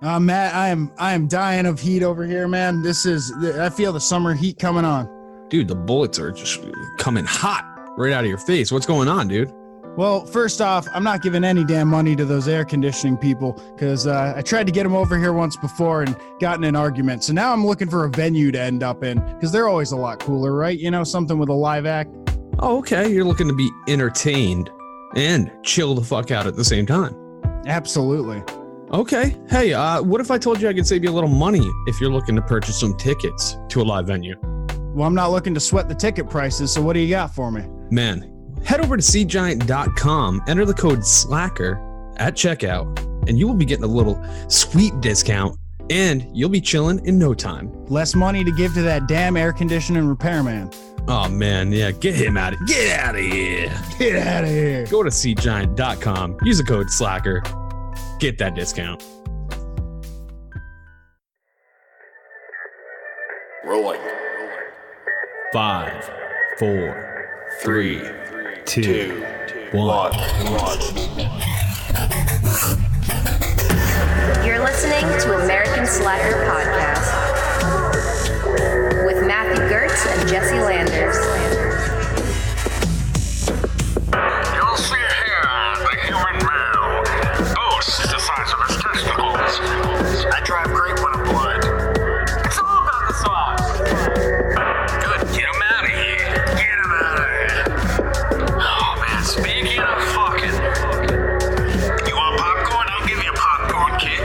Matt, I am dying of heat over here, man. I feel the summer heat coming on. Dude, the bullets are just coming hot right out of your face. What's going on, dude? Well, first off, I'm not giving any damn money to those air conditioning people because I tried to get them over here once before and got in an argument. So now I'm looking for a venue to end up in because they're always a lot cooler, right? You know, something with a live act. Oh, okay. You're looking to be entertained and chill the fuck out at the same time. Absolutely. Okay. Hey, what if I told you I could save you a little money if you're looking to purchase some tickets to a live venue? Well, I'm not looking to sweat the ticket prices, so what do you got for me? Man, head over to seatgiant.com, enter the code SLACKER at checkout, and you will be getting a little sweet discount, and you'll be chilling in no time. Less money to give to that damn air conditioning repairman. Oh, man, yeah, get him out of here. Get out of here. Get out of here. Go to seatgiant.com, use the code SLACKER, get that discount. Rolling. 5, 4, 3, 2, 1. You're listening to American Slacker Podcast with Matthew Gertz and Jesse Landers. You'll see here the human male boasts the size of his testicles. I drive great when I'm blood. It's all about the sauce. Good, get him out of here. Get him out of here. Oh man, speaking of fucking, you want popcorn? I'll give you a popcorn kit.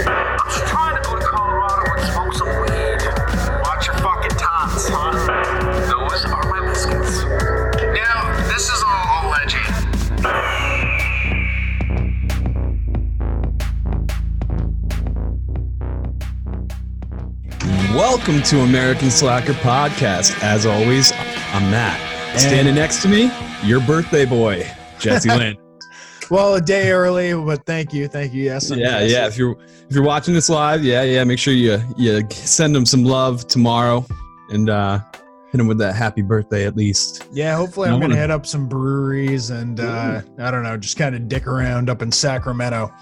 I'm just trying to go to Colorado and smoke some weed. Watch your fucking tots, huh? Those are my biscuits. Now, this is all alleged. Welcome to American Slacker Podcast. As always, I'm Matt. Standing next to me, your birthday boy, Jesse Lynn. Well, a day early, but thank you. Yes. Yeah. If you're watching this live, make sure you send him some love tomorrow and hit him with that happy birthday at least. Yeah, hopefully I'm going to hit up some breweries and I don't know, just kind of dick around up in Sacramento.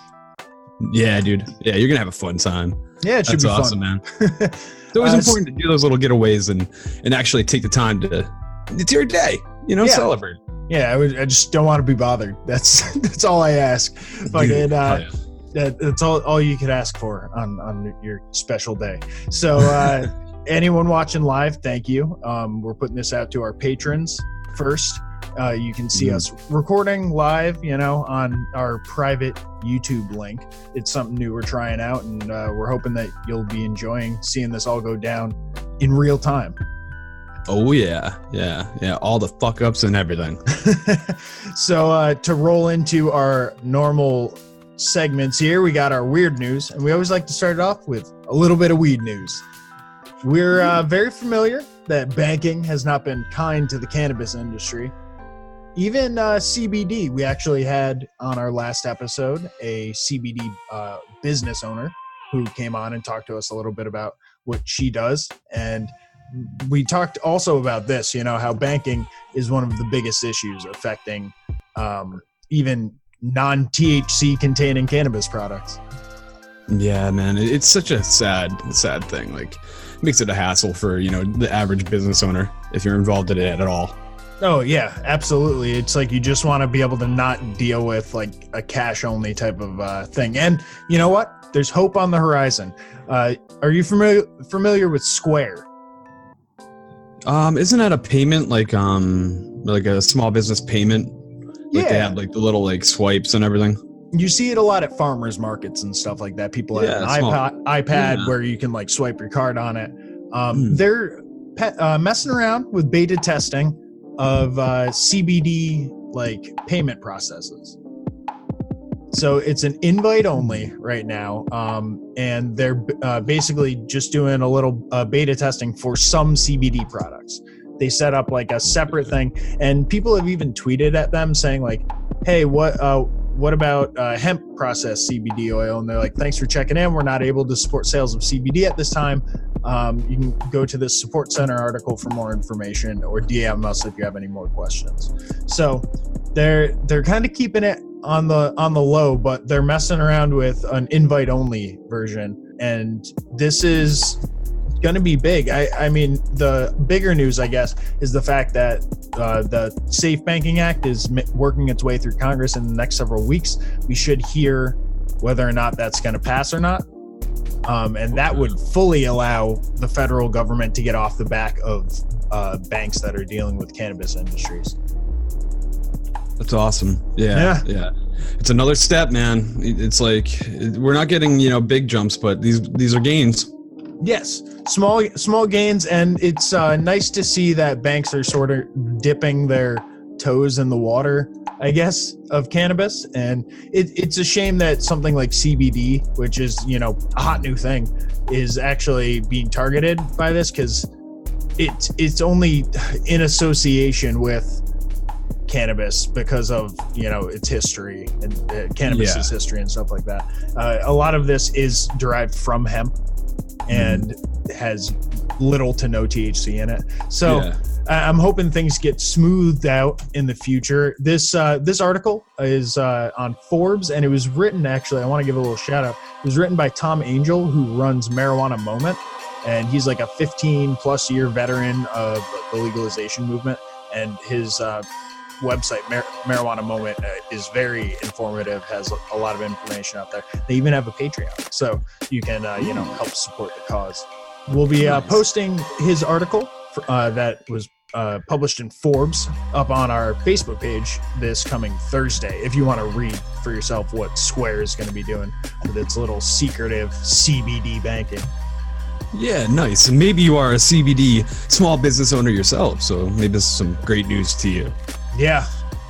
Yeah, dude. Yeah, you're going to have a fun time. Yeah, it should be awesome, fun. Man. It's always important to do those little getaways and actually take the time it's your day, celebrate. Yeah, I just don't want to be bothered. That's all I ask. Fucking, that's all you could ask for on your special day. So anyone watching live, thank you. We're putting this out to our patrons first. You can see us recording live, on our private YouTube link. It's something new we're trying out, and we're hoping that you'll be enjoying seeing this all go down in real time. Oh, yeah. All the fuck ups and everything. So to roll into our normal segments here, we got our weird news, and we always like to start it off with a little bit of weed news. We're very familiar that banking has not been kind to the cannabis industry. Even CBD, we actually had on our last episode a CBD business owner who came on and talked to us a little bit about what she does. And we talked also about this, how banking is one of the biggest issues affecting even non-THC containing cannabis products. Yeah, man, it's such a sad thing. Like, it makes it a hassle for, the average business owner if you're involved in it at all. Oh, yeah, absolutely. It's like you just want to be able to not deal with like a cash only type of thing. And you know what? There's hope on the horizon. Are you familiar with Square? Isn't that a payment like a small business payment? Like they have like the little like swipes and everything. You see it a lot at farmers markets and stuff like that. People have an iPad where you can like swipe your card on it. They're messing around with beta testing of CBD like payment processes. So it's an invite only right now, and they're basically just doing a little beta testing for some CBD products. They set up like a separate thing, and people have even tweeted at them saying like, "Hey, what what about hemp processed CBD oil? And they're like, thanks for checking in. We're not able to support sales of CBD at this time. You can go to this support center article for more information, or DM us if you have any more questions. So they're kind of keeping it on the low, but they're messing around with an invite only version, and this is going to be big. I mean, the bigger news, I guess, is the fact that the Safe Banking Act is working its way through Congress in the next several weeks. We should hear whether or not that's going to pass or not. And that would fully allow the federal government to get off the back of banks that are dealing with cannabis industries. That's awesome. Yeah. It's another step, man. It's like we're not getting, big jumps, but these are gains. Yes, small gains, and it's nice to see that banks are sort of dipping their toes in the water, I guess, of cannabis. And it's a shame that something like CBD, which is, a hot new thing, is actually being targeted by this, because it's only in association with cannabis because of, its history and cannabis's history and stuff like that. A lot of this is derived from hemp and has little to no THC in it. So I'm hoping things get smoothed out in the future. This article is on Forbes, and it was written, actually, I want to give a little shout out. It was written by Tom Angel, who runs Marijuana Moment, and he's like a 15 plus year veteran of the legalization movement, and his website, Marijuana Moment, is very informative, has a lot of information out there. They even have a Patreon, so you can help support the cause. We'll be posting his article that was published in Forbes up on our Facebook page this coming Thursday, if you want to read for yourself what Square is going to be doing with its little secretive CBD banking. Yeah, nice. And maybe you are a CBD small business owner yourself, so maybe this is some great news to you. Yeah.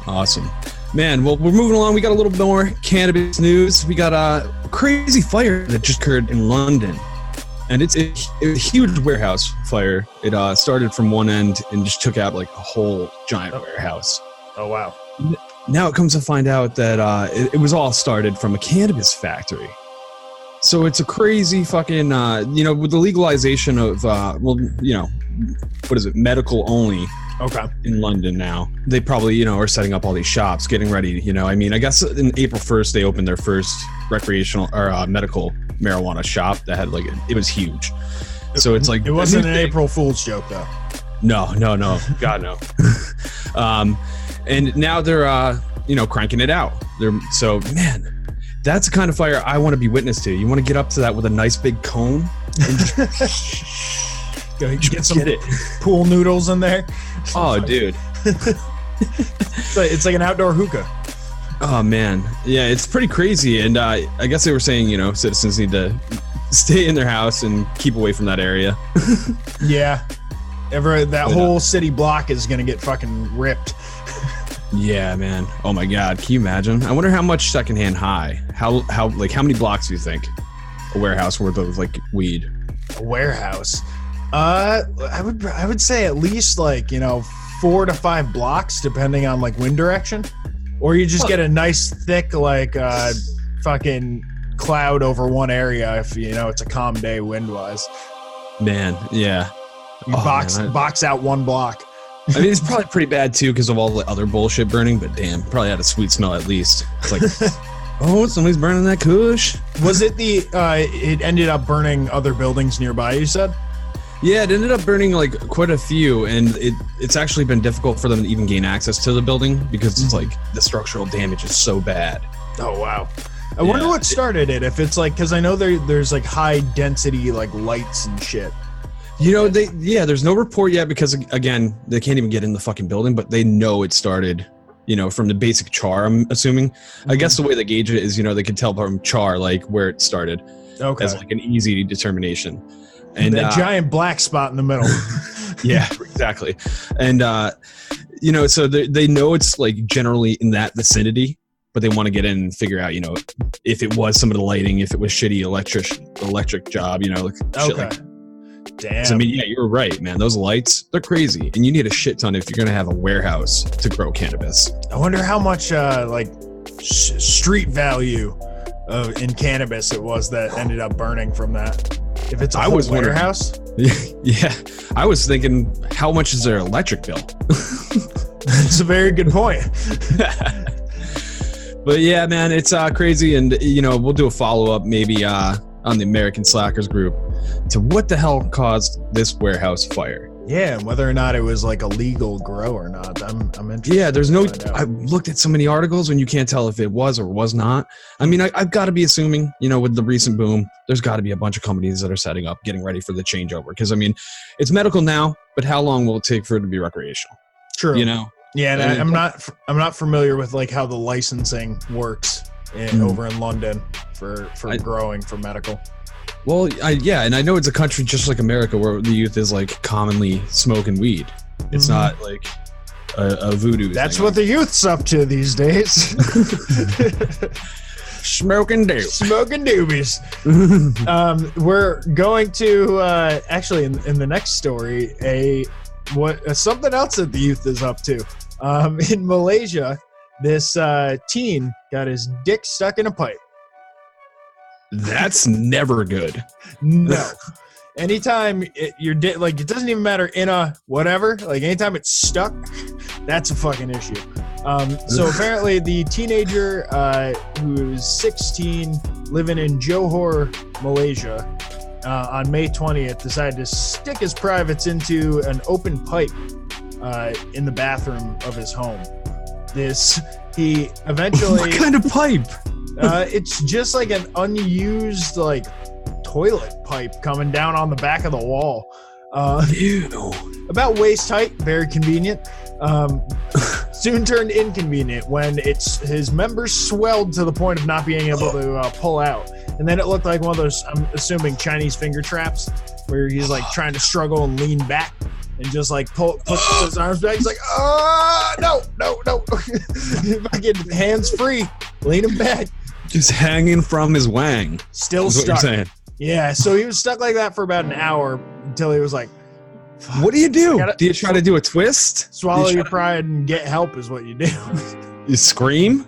Awesome. Man, well, we're moving along. We got a little bit more cannabis news. We got a crazy fire that just occurred in London. And it's a huge warehouse fire. It started from one end and just took out like a whole giant warehouse. Oh, wow. Now it comes to find out that it was all started from a cannabis factory. So it's a crazy fucking, with the legalization of, medical only. Okay. In London now. They probably, are setting up all these shops, getting ready, I guess in April 1st, they opened their first recreational or medical marijuana shop that had it was huge. So it's like... It wasn't an April Fool's joke, though. No. God, no. And now they're, cranking it out. So, man, that's the kind of fire I want to be witness to. You want to get up to that with a nice big cone and just... Go get some pool noodles in there. Oh, dude. It's like an outdoor hookah. Oh, man. Yeah, it's pretty crazy. And I guess they were saying, citizens need to stay in their house and keep away from that area. Yeah. That whole city block is going to get fucking ripped. Yeah, man. Oh, my God. Can you imagine? I wonder how much secondhand high. How many blocks do you think a warehouse worth of, weed? A warehouse? I would say at least 4 to 5 blocks, depending on wind direction, or you just get a nice thick fucking cloud over one area if it's a calm day wind wise. Man, yeah. You box out one block. I mean, it's probably pretty bad too because of all the other bullshit burning, but damn, probably had a sweet smell at least. It's like, oh, somebody's burning that kush. Was it it ended up burning other buildings nearby, you said? Yeah, it ended up burning quite a few, and it's actually been difficult for them to even gain access to the building because it's the structural damage is so bad. Oh, wow. I wonder what started it. If it's because I know there's high density lights and shit. There's no report yet because again, they can't even get in the fucking building, but they know it started, from the basic char, I'm assuming. Mm-hmm. I guess the way they gauge it is, they can tell from char where it started. Okay. As an easy determination. And that giant black spot in the middle. Yeah, exactly. And so they know it's generally in that vicinity, but they want to get in and figure out, if it was some of the lighting, if it was shitty electric job, shit okay. Damn. So, I mean, yeah, you're right, man. Those lights, they're crazy, and you need a shit ton if you're gonna have a warehouse to grow cannabis. I wonder how much street value in cannabis it was that ended up burning from that. If it's a whole warehouse. Yeah, I was thinking, how much is their electric bill? That's a very good point. But yeah, man, it's crazy, and we'll do a follow-up maybe on the American Slackers group to what the hell caused this warehouse fire. Yeah, and whether or not it was like a legal grow or not, I'm interested. Yeah, there's no. I looked at so many articles and you can't tell if it was or was not. I mean, I've got to be assuming, with the recent boom, there's got to be a bunch of companies that are setting up, getting ready for the changeover. Because I mean, it's medical now, but how long will it take for it to be recreational? True. Yeah, and I'm not familiar with like how the licensing works over in London for growing for medical. Well, and I know it's a country just like America where the youth is like commonly smoking weed. It's not like a voodoo. That's what the youth's up to these days. Smoking doobies. We're going to actually in the next story something else that the youth is up to. In Malaysia, this teen got his dick stuck in a pipe. That's never good. No. Anytime your dick, like, it doesn't even matter in a whatever, like anytime it's stuck, that's a fucking issue. So apparently the teenager who is 16 living in Johor, Malaysia, on May 20th decided to stick his privates into an open pipe in the bathroom of his home. He eventually... What kind of pipe? It's just like an unused like toilet pipe coming down on the back of the wall. Ew. About waist height, very convenient. Soon turned inconvenient when his members swelled to the point of not being able to pull out. And then it looked like one of those, I'm assuming, Chinese finger traps where he's like trying to struggle and lean back and just like push his arms back. He's like, no. Fucking hands free, leaning back. Just hanging from his wang. Still stuck. What you're saying. Yeah, so he was stuck like that for about an hour until he was like, what do you do? Do you try to do a twist? Swallow your pride and get help is what you do. You scream?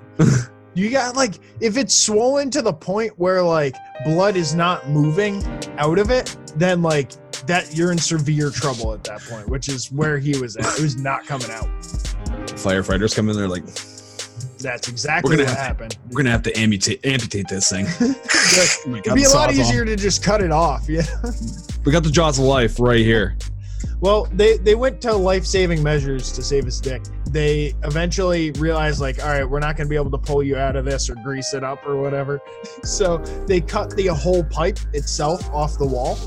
You got like, if it's swollen to the point where like blood is not moving out of it, then like that you're in severe trouble at that point, which is where he was at. It was not coming out. Firefighters come in there like, that's exactly what happened. We're gonna have to amputate this thing. It'd be a lot easier to just cut it off. Yeah. We got the jaws of life right here. Well, they went to life-saving measures to save his dick. They eventually realized, like, all right, we're not going to be able to pull you out of this or grease it up or whatever. So they cut the whole pipe itself off the wall,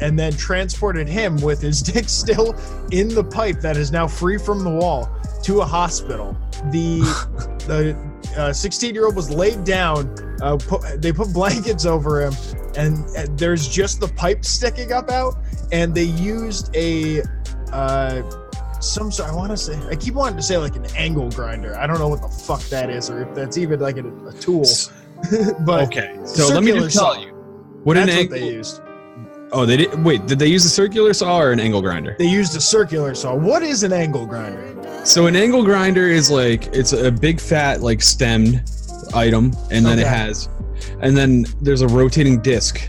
and then transported him with his dick still in the pipe that is now free from the wall to a hospital. The 16-year-old was laid down. They put blankets over him, and there's just the pipe sticking up out. And they used I keep wanting to say like an angle grinder. I don't know what the fuck that is, or if that's even like a tool. But okay, so let me just tell you what they used. Oh, they did. Wait, did they use a circular saw or an angle grinder? They used a circular saw. What is an angle grinder? So an angle grinder is like, it's a big fat like stemmed item, and then and then there's a rotating disc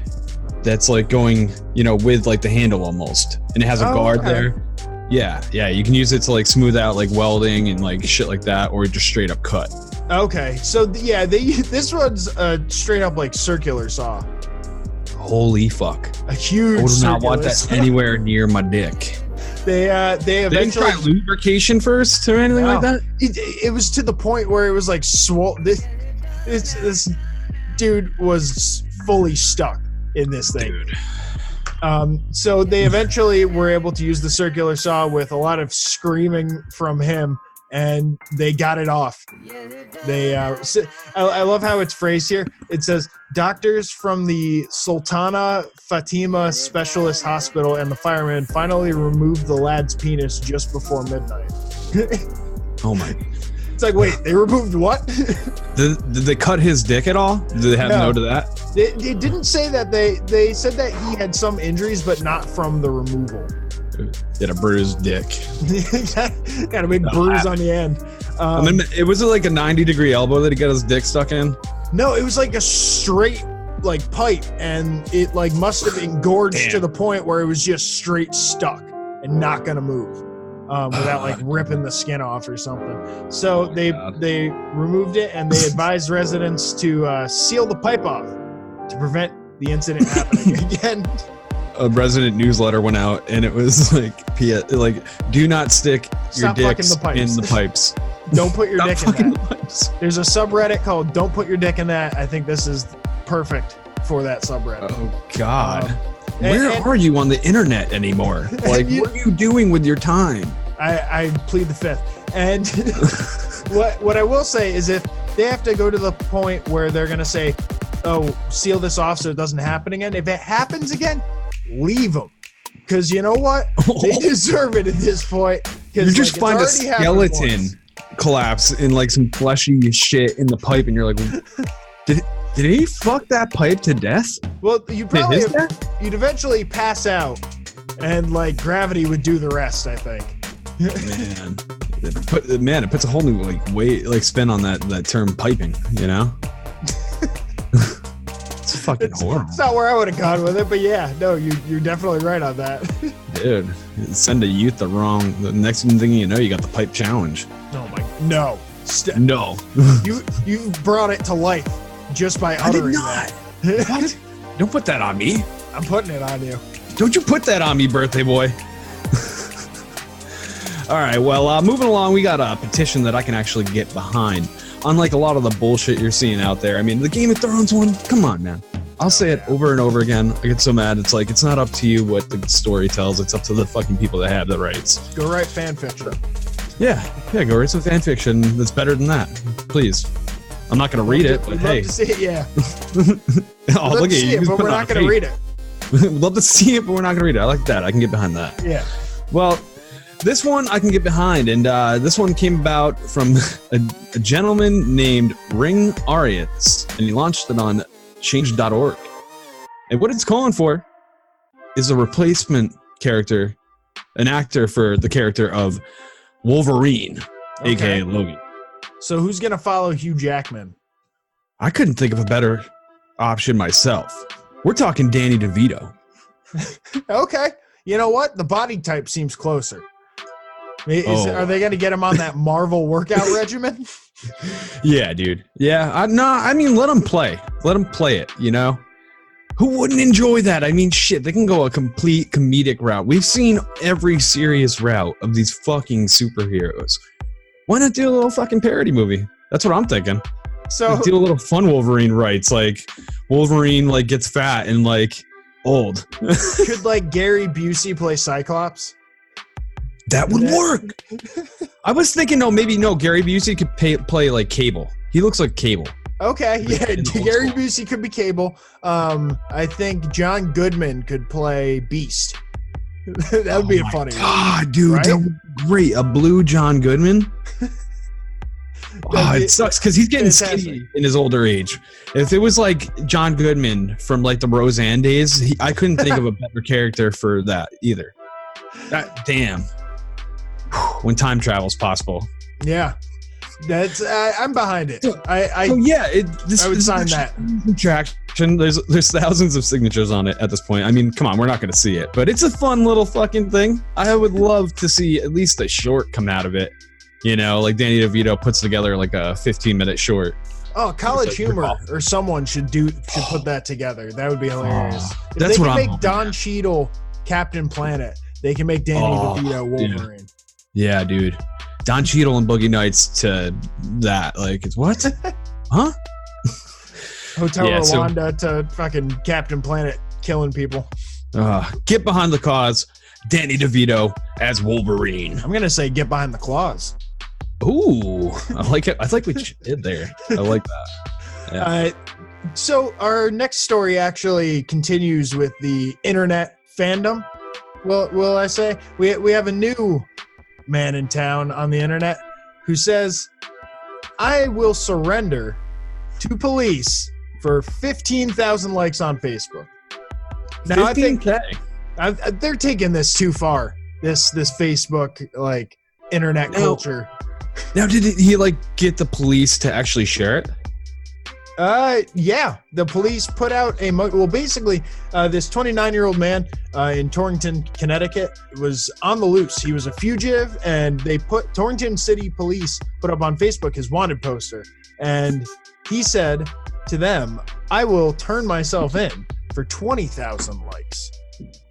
that's like going, with like the handle almost, and it has a guard there. Yeah, you can use it to like smooth out like welding and like shit like that, or just straight up cut. Okay, so this one's a straight up like circular saw. Holy fuck! A huge. I would not want that anywhere near my dick. They eventually didn't try lubrication first or anything like that. It was to the point where it was like swollen. This dude was fully stuck in this thing. Dude. So they eventually were able to use the circular saw with a lot of screaming from him, and they got it off. I love how it's phrased here. It says, doctors from the Sultana Fatima Specialist Hospital and the firemen finally removed the lad's penis just before midnight. Oh my. It's like, wait, they removed what? Did they cut his dick at all? Did they have note of that? They didn't say that. They said that he had some injuries, but not from the removal. He had a bruised dick. Got a big bruise on the end. And then it was like a 90-degree elbow that he got his dick stuck in. No, it was like a straight like pipe, and it like must have engorged to the point where it was just straight stuck and not gonna move without like ripping the skin off or something. So they removed it, and they advised residents to seal the pipe off to prevent the incident happening again. A resident newsletter went out, and it was like, do not stick Stop your dicks fucking in the pipes. Don't put your Stop dick in fucking that. the pipes. There's a subreddit called "Don't Put Your Dick in That." I think this is perfect for that subreddit. Oh God, and are you on the internet anymore? Like, what are you doing with your time? I plead the fifth. And what I will say is, if they have to go to the point where they're gonna say, "Oh, seal this off so it doesn't happen again," if it happens again, leave them, because you know what, they deserve it at this point. You just find a skeleton collapse in like some fleshy shit in the pipe, and you're like, did he fuck that pipe to death? Well, you'd eventually pass out, and like gravity would do the rest, I think. Man, it puts a whole new like spin on that term piping, you know. It's fucking horrible. It's not where I would have gone with it, but yeah, no, you're definitely right on that. Dude, send a youth the next thing you know, you got the pipe challenge. Oh my, no. No. You brought it to life just by uttering that. What? Don't put that on me. I'm putting it on you. Don't you put that on me, birthday boy. All right, well, moving along, we got a petition that I can actually get behind. Unlike a lot of the bullshit you're seeing out there. I mean, the Game of Thrones one, come on, man. I'll say it over and over again. I get so mad. It's like, it's not up to you what the story tells. It's up to the fucking people that have the rights. Go write fan fiction. Yeah, go write some fan fiction that's better than that. Please. I'm not going to read it, but hey. Love to see it, yeah. Oh, look at you. But we're not going to read it. We'd love to see it, but we're not going to read it. I like that. I can get behind that. Yeah. Well, this one I can get behind, and this one came about from a gentleman named Ring Arias, and he launched it on change.org. And what it's calling for is a replacement character, an actor for the character of Wolverine, aka Logan. So who's going to follow Hugh Jackman? I couldn't think of a better option myself. We're talking Danny DeVito. Okay. You know what? The body type seems closer. Are they going to get him on that Marvel workout regimen? Yeah, dude. Yeah. I mean, let him play. Let him play it, you know? Who wouldn't enjoy that? I mean, shit, they can go a complete comedic route. We've seen every serious route of these fucking superheroes. Why not do a little fucking parody movie? That's what I'm thinking. So do a little fun Wolverine rights, like Wolverine like gets fat and like old. Could like Gary Busey play Cyclops? That would work. I was thinking, Gary Busey could play like Cable. He looks like Cable. Okay, yeah, Gary Busey could be Cable. I think John Goodman could play Beast. That would be a funny one. God, dude, right? that would be great. A blue John Goodman. It sucks because he's getting skinny in his older age. If it was like John Goodman from like the Roseanne days, I couldn't think of a better character for that either. Damn. When time travel's possible. Yeah. That's I'm behind it. I would sign that. Attraction. There's thousands of signatures on it at this point. I mean, come on, we're not going to see it, but it's a fun little fucking thing. I would love to see at least a short come out of it. You know, like Danny DeVito puts together like a 15-minute short. Oh, College Humor or someone should put that together. That would be hilarious. If that's they what can make Don Cheadle Captain Planet, they can make Danny DeVito Wolverine. Dude. Yeah, dude. Don Cheadle and Boogie Nights to that. Like, it's what? Huh? Hotel Rwanda to fucking Captain Planet killing people. Get behind the cause. Danny DeVito as Wolverine. I'm going to say get behind the claws. Ooh, I like it. I like what you did there. I like that. Yeah. So our next story actually continues with the internet fandom. Will I say? We have a new man in town on the internet who says, I will surrender to police for 15,000 likes on Facebook. Now, 15K. I think they're taking this too far. This Facebook like internet culture. Now, did he like get the police to actually share it? Yeah, the police put out basically, this 29-year-old man in Torrington, Connecticut was on the loose. He was a fugitive, and Torrington City Police put up on Facebook his wanted poster, and he said to them, "I will turn myself in for 20,000 likes."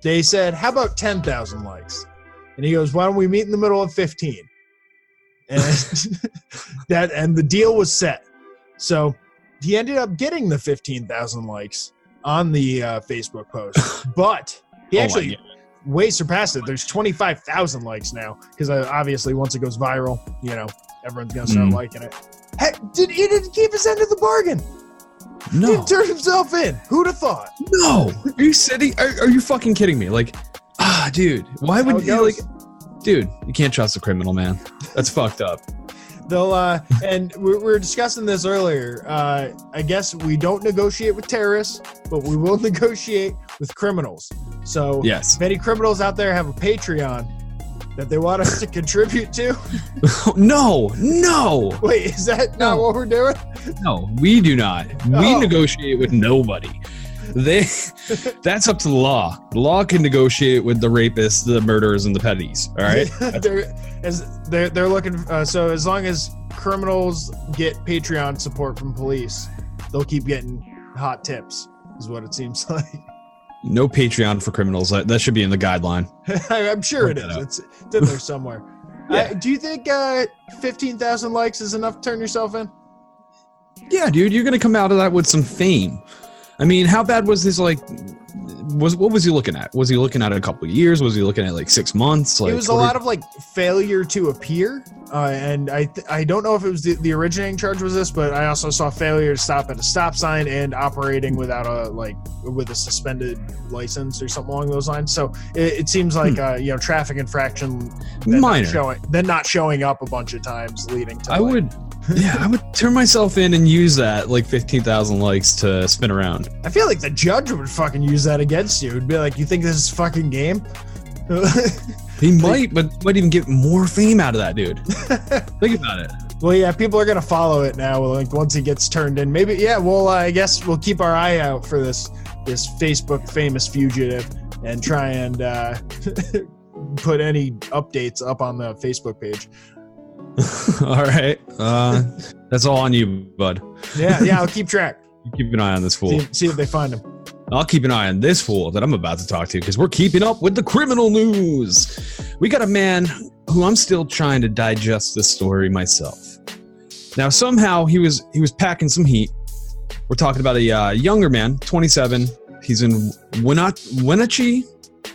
They said, "How about 10,000 likes?" And he goes, "Why don't we meet in the middle of 15?" And and the deal was set. So he ended up getting the 15,000 likes on the Facebook post, but he actually way surpassed it. There's 25,000 likes now because obviously once it goes viral, everyone's gonna start liking it. Hey, he didn't keep his end of the bargain. No, he didn't turn himself in. Who'd have thought? No, are you sitting? Are you fucking kidding me? Like, dude, why would you like? Dude, you can't trust a criminal, man. That's fucked up. They'll and we were discussing this earlier. I guess we don't negotiate with terrorists, but we will negotiate with criminals. So yes, if any criminals out there have a Patreon that they want us to contribute to. No. Wait, is that not what we're doing? No, we do not. We negotiate with nobody. That's up to the law. The law can negotiate with the rapists, the murderers, and the petties. All right. they're looking. So as long as criminals get Patreon support from police, they'll keep getting hot tips. Is what it seems like. No Patreon for criminals. That should be in the guideline. I'm sure it is. It's in there somewhere. Yeah. Do you think 15,000 likes is enough to turn yourself in? Yeah, dude. You're gonna come out of that with some fame. I mean, how bad was his what was he looking at? Was he looking at a couple of years? Was he looking at 6 months? It was a lot of failure to appear, and I don't know if it was the originating charge was this, but I also saw failure to stop at a stop sign and operating without with a suspended license or something along those lines. So it seems like traffic infraction, minor, then not showing up a bunch of times leading to. I would turn myself in and use that 15,000 likes to spin around. I feel like the judge would fucking use that against you. It'd be like, you think this is fucking game? He might, but might even get more fame out of that, dude. Think about it. Well, yeah, people are gonna follow it now. Once he gets turned in, maybe. Yeah, well, I guess we'll keep our eye out for this Facebook famous fugitive and try and put any updates up on the Facebook page. All right. That's all on you, bud. Yeah, I'll keep track. You keep an eye on this fool. See if they find him. I'll keep an eye on this fool that I'm about to talk to because we're keeping up with the criminal news. We got a man who I'm still trying to digest this story myself. Now, somehow he was packing some heat. We're talking about a younger man, 27. He's in Wenatchee,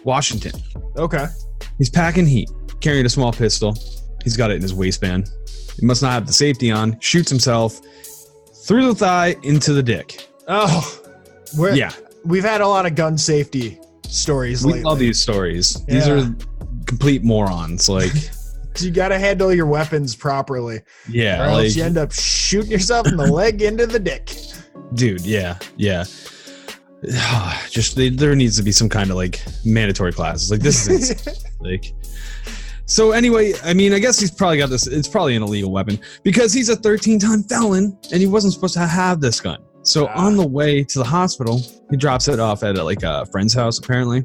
Washington. Okay. He's packing heat, carrying a small pistol. He's got it in his waistband. He must not have the safety on. Shoots himself through the thigh into the dick. Oh, yeah. We've had a lot of gun safety stories lately. We love these stories. These are complete morons. You got to handle your weapons properly. Yeah. Or else you end up shooting yourself in the leg into the dick. Dude, yeah. There needs to be some kind of mandatory classes. This is insane. So anyway, I mean, I guess he's probably got this. It's probably an illegal weapon because he's a 13-time felon and he wasn't supposed to have this gun. So on the way to the hospital, he drops it off at a friend's house, apparently.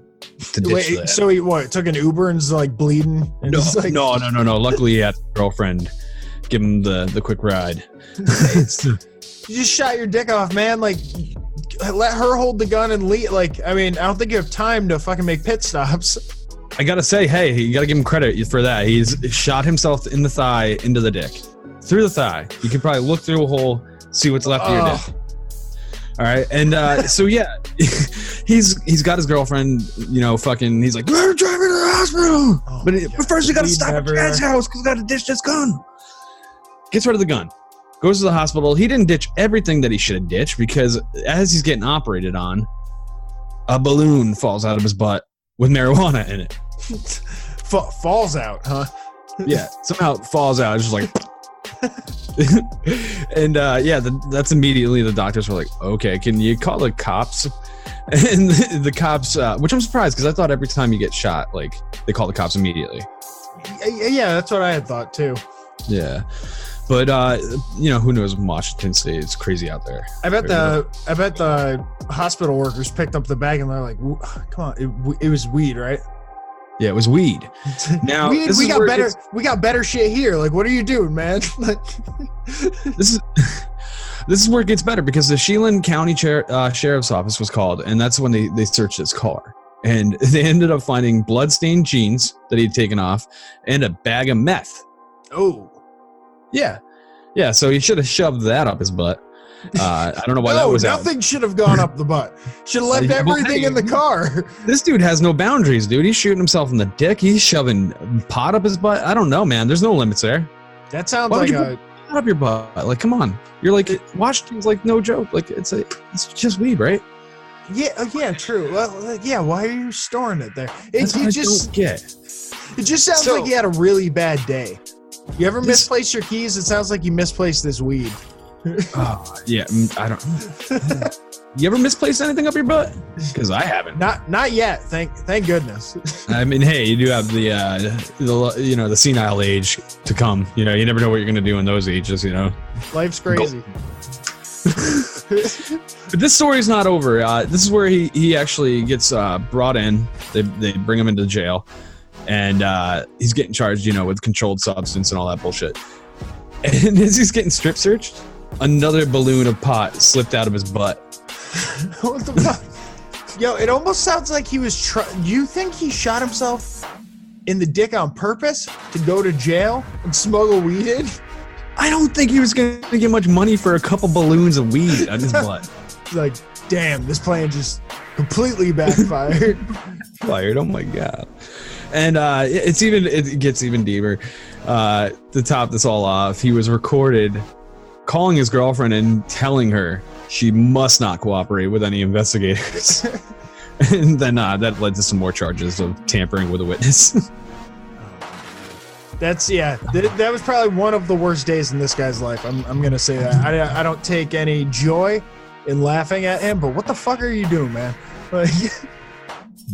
So he took an Uber and is bleeding? And no. Luckily, he had a girlfriend give him the quick ride. You just shot your dick off, man. Let her hold the gun and leave. I don't think you have time to fucking make pit stops. I gotta say, hey, you gotta give him credit for that. He's shot himself in the thigh, into the dick. Through the thigh. You can probably look through a hole, see what's left of your dick. All right, and so yeah, he's got his girlfriend, he's like, we're driving to the hospital, but first we gotta stop at Dad's house because we gotta ditch this gun. Gets rid of the gun, goes to the hospital. He didn't ditch everything that he should have ditched because as he's getting operated on, a balloon falls out of his butt with marijuana in it. Falls out, huh? Yeah, somehow it falls out. It's just and that's immediately the doctors were like, okay, can you call the cops? And the cops, which I'm surprised because I thought every time you get shot, they call the cops immediately. Yeah, that's what I had thought too. Yeah. But who knows? Washington State, it's crazy out there. I bet the hospital workers picked up the bag and they're like, "Come on, it was weed, right?" Yeah, it was weed. Now weed, we got better shit here. Like, what are you doing, man? This is where it gets better, because the Sheelan County Sheriff's Office was called, and that's when they searched his car, and they ended up finding bloodstained jeans that he'd taken off and a bag of meth. Oh. Yeah, so he should have shoved that up his butt. I don't know why that was nothing out. should have gone up the butt. Should have left everything in the car. This dude has no boundaries, dude. He's shooting himself in the dick. He's shoving pot up his butt. I don't know, man. There's no limits there. That sounds Why like would you put pot up your butt. Like, come on. You're like, Washington's like no joke. Like, it's just weed, right? Yeah, true. Well, yeah. Why are you storing it there? That's what I don't get. It just sounds like you had a really bad day. You ever misplace your keys? It sounds like you misplaced this weed. Yeah, I don't. You ever misplaced anything up your butt? Because I haven't. Not yet. Thank goodness. I mean, hey, you do have the senile age to come. You know, you never know what you're gonna do in those ages. You know, life's crazy. But this story's not over. This is where he actually gets brought in. They bring him into jail, and he's getting charged, with controlled substance and all that bullshit. And as he's getting strip searched, another balloon of pot slipped out of his butt. What the fuck? Yo, it almost sounds like he was you think he shot himself in the dick on purpose to go to jail and smuggle weed in? I don't think he was going to get much money for a couple balloons of weed on his butt. Like, damn, this plan just completely backfired. Oh my god. And it gets even deeper. To top this all off, he was recorded calling his girlfriend and telling her she must not cooperate with any investigators. And then that led to some more charges of tampering with a witness. That was probably one of the worst days in this guy's life. I'm gonna say that. I don't take any joy in laughing at him, but what the fuck are you doing, man? Like,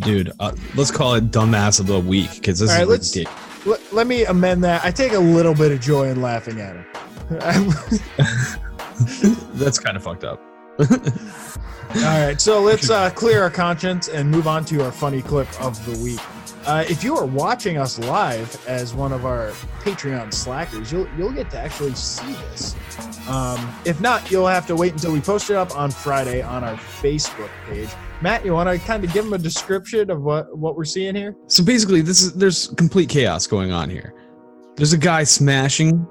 dude, let's call it dumbass of the week, because this is ridiculous. Let me amend that. I take a little bit of joy in laughing at him. That's kind of fucked up. All right, so let's clear our conscience and move on to our funny clip of the week. If you are watching us live as one of our Patreon slackers, you'll get to actually see this. If not, you'll have to wait until we post it up on Friday on our Facebook page. Matt, you want to kind of give them a description of what we're seeing here? So basically, there's complete chaos going on here. There's a guy smashing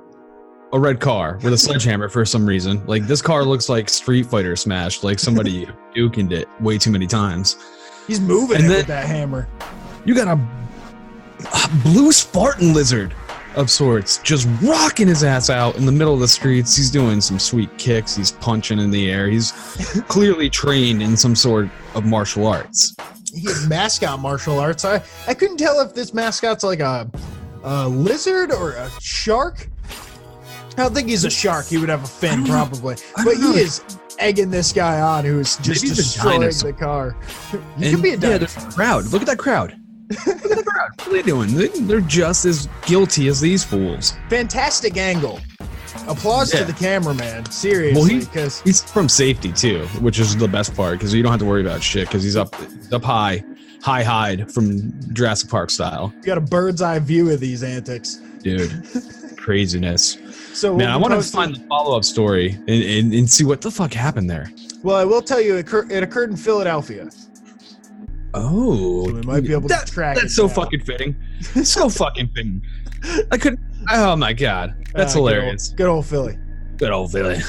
a red car with a sledgehammer for some reason. Like, this car looks like Street Fighter smashed, like somebody duking it way too many times. He's moving with that hammer. You got a blue Spartan lizard of sorts just rocking his ass out in the middle of the streets. He's doing some sweet kicks. He's punching in the air. He's clearly trained in some sort of martial arts. He has mascot martial arts. I couldn't tell if this mascot's like a lizard or a shark. I don't think he's a shark. He would have a fin probably. But he is egging this guy on who's just destroying the car. He could be a dinosaur. Yeah, there's a crowd. Look at that crowd. Look at the crowd. What are they doing? They're just as guilty as these fools. Fantastic angle. Applause to the cameraman. Seriously, because he's from safety too, which is the best part, because you don't have to worry about shit, because he's up high hide from Jurassic Park style. You got a bird's eye view of these antics, dude. Craziness. So man, I want to find the follow-up story and see what the fuck happened there. Well, I will tell you, it occurred in Philadelphia. Oh, so we might be able to track it. That's so fucking fitting. So fucking fitting. I couldn't. Oh my god, that's hilarious. Good old Philly. Good old Philly.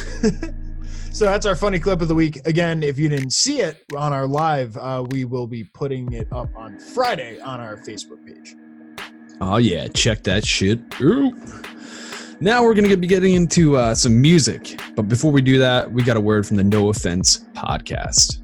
So that's our funny clip of the week. Again, if you didn't see it on our live, we will be putting it up on Friday on our Facebook page. Oh yeah, check that shit. Ooh. Now we're going to be getting into some music. But before we do that, we got a word from the No Offense podcast.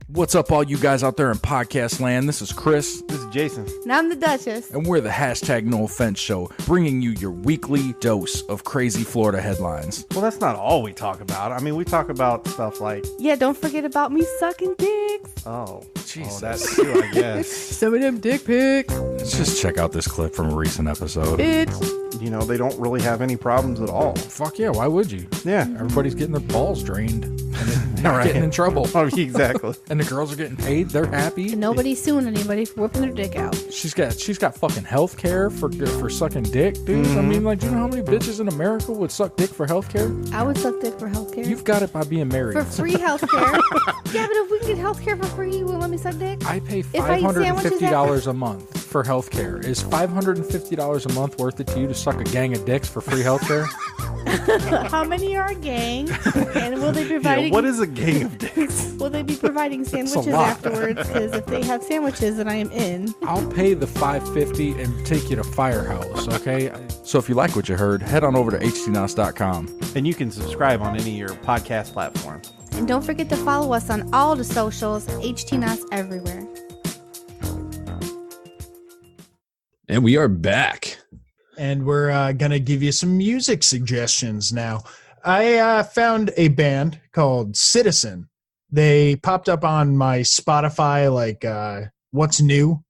What's up, all you guys out there in podcast land? This is Chris. This is Jason. And I'm the Duchess. And we're the hashtag No Offense Show, bringing you your weekly dose of crazy Florida headlines. Well, that's not all we talk about. I mean, we talk about stuff like... Yeah, don't forget about me sucking dicks. Oh. Jesus. Oh, that's true, I guess. Some of them dick pics. Let's just check out this clip from a recent episode. Bitch. You know, they don't really have any problems at all. Fuck yeah, why would you? Yeah. Everybody's getting their balls drained and they're not Right. getting in trouble. Oh, exactly. And the girls are getting paid. They're happy. And nobody's suing anybody for whipping their dick out. She's got fucking health care for sucking dick, dude. I mean, like, do you know how many bitches in America would suck dick for health care? I would suck dick for healthcare. You've got it by being married. For free healthcare. Yeah, but if we can get healthcare for free, you will let me suck dick? I pay If I eat sandwiches $550 a month for health care. Is $550 a month worth it to you to suck a gang of dicks for free health care? How many are a gang? And will they be Yeah, providing? what is a gang of dicks? Will they be providing sandwiches lot. afterwards? Because if they have sandwiches, then I am in. I'll pay the $550 and take you to Firehouse, okay? So if you like what you heard, head on over to htnos.com. And you can subscribe on any of your podcast platforms. And don't forget to follow us on all the socials, HTNOS everywhere. And we are back. And we're going to give you some music suggestions now. I found a band called Citizen. They popped up on my Spotify, like What's New